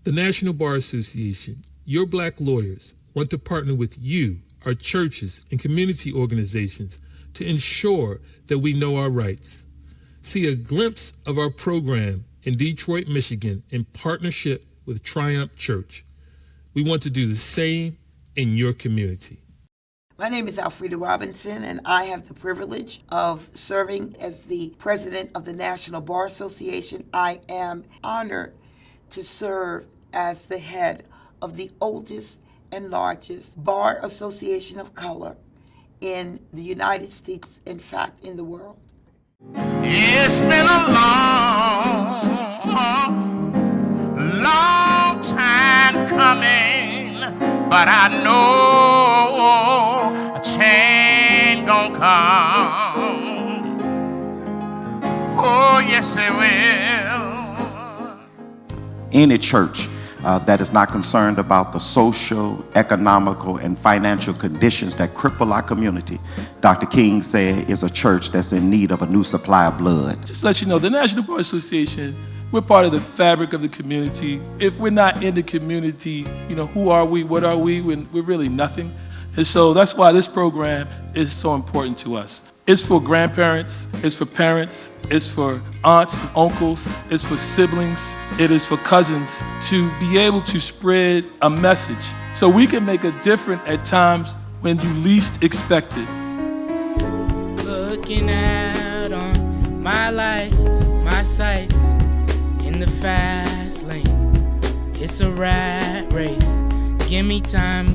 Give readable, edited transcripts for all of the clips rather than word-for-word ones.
The National Bar Association, your black lawyers, want to partner with you, our churches and community organizations, to ensure that we know our rights. See a glimpse of our program in Detroit, Michigan, in partnership with Triumph Church. We want to do the same in your community. My name is Alfreda Robinson, and I have the privilege of serving as the president of the National Bar Association. I am honored to serve as the head of the oldest and largest bar association of color in the United States, in fact, in the world. It's been a long time coming, but I know a change gonna come. Oh, yes, it will. Any church that is not concerned about the social, economical, and financial conditions that cripple our community, Dr. King said, is a church that's in need of a new supply of blood. Just to let you know, the National Bar Association, we're part of the fabric of the community. If we're not in the community, who are we, what are we? We're really nothing. And so that's why this program is so important to us. It's for grandparents, it's for parents, it's for aunts and uncles, it's for siblings, it is for cousins to be able to spread a message so we can make a difference at times when you least expect it. Looking out on my life, my sights in the fast lane. It's a rat race. Give me time,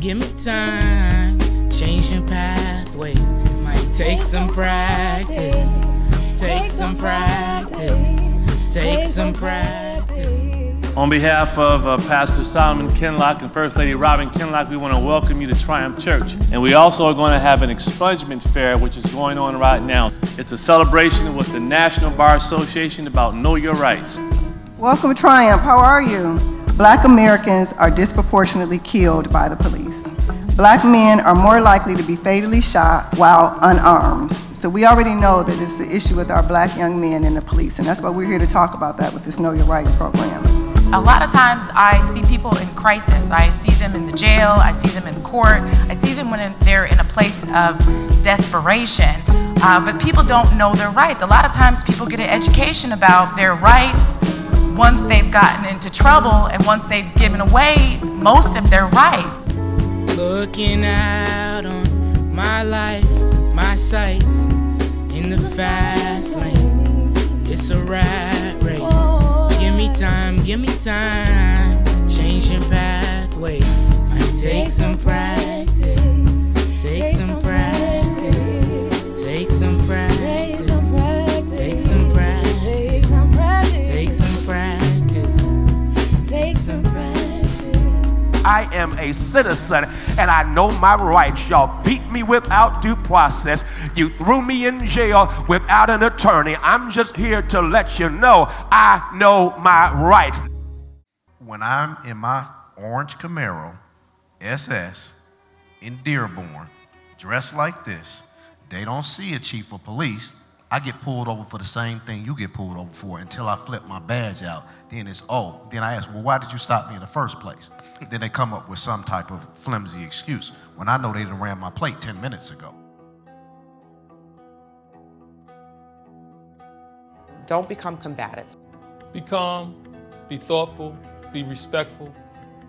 changing pathways. Might take some practice, take some practice. On behalf of Pastor Solomon Kinlock and First Lady Robin Kinlock, we want to welcome you to Triumph Church. And we also are going to have an expungement fair, which is going on right now. It's a celebration with the National Bar Association about Know Your Rights. Welcome to Triumph. How are you? Black Americans are disproportionately killed by the police. Black men are more likely to be fatally shot while unarmed. So we already know that it's an issue with our black young men and the police, and that's why we're here to talk about that with this Know Your Rights program. A lot of times I see people in crisis. I see them in the jail, I see them in court, I see them when they're in a place of desperation. But people don't know their rights. A lot of times people get an education about their rights once they've gotten into trouble and once they've given away most of their rights. Looking out on my life, my sights in the fast lane. It's a rat race. Give me time, changing pathways. Might take some practice, take some practice, take some practice, take some practice, take some practice, take some practice, take some practice. I am a citizen and I know my rights. Y'all beat me without due process. You threw me in jail without an attorney. I'm just here to let you know I know my rights. When I'm in my orange Camaro SS in Dearborn, dressed like this, they don't see a chief of police. I get pulled over for the same thing you get pulled over for until I flip my badge out. Then it's, then I ask, well, why did you stop me in the first place? Then they come up with some type of flimsy excuse when I know they done ran my plate 10 minutes ago. Don't become combative. Be calm, be thoughtful, be respectful.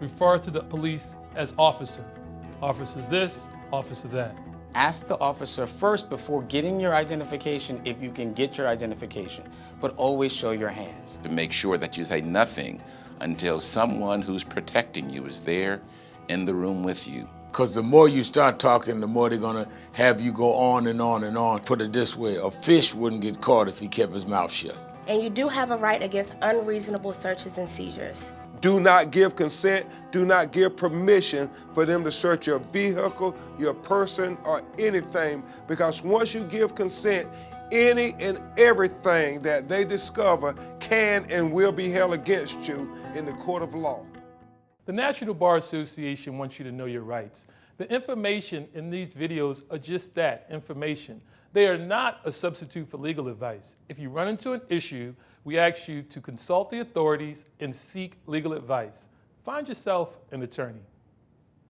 Refer to the police as officer. Officer this, officer that. Ask the officer first before getting your identification if you can get your identification, but always show your hands. To make sure that you say nothing until someone who's protecting you is there in the room with you. Because the more you start talking, the more they're gonna have you go on and on and on. Put it this way, a fish wouldn't get caught if he kept his mouth shut. And you do have a right against unreasonable searches and seizures. Do not give consent, do not give permission for them to search your vehicle, your person, or anything, because once you give consent, any and everything that they discover can and will be held against you in the court of law. The National Bar Association wants you to know your rights. The information in these videos are just that, information. They are not a substitute for legal advice. If you run into an issue, we ask you to consult the authorities and seek legal advice. Find yourself an attorney.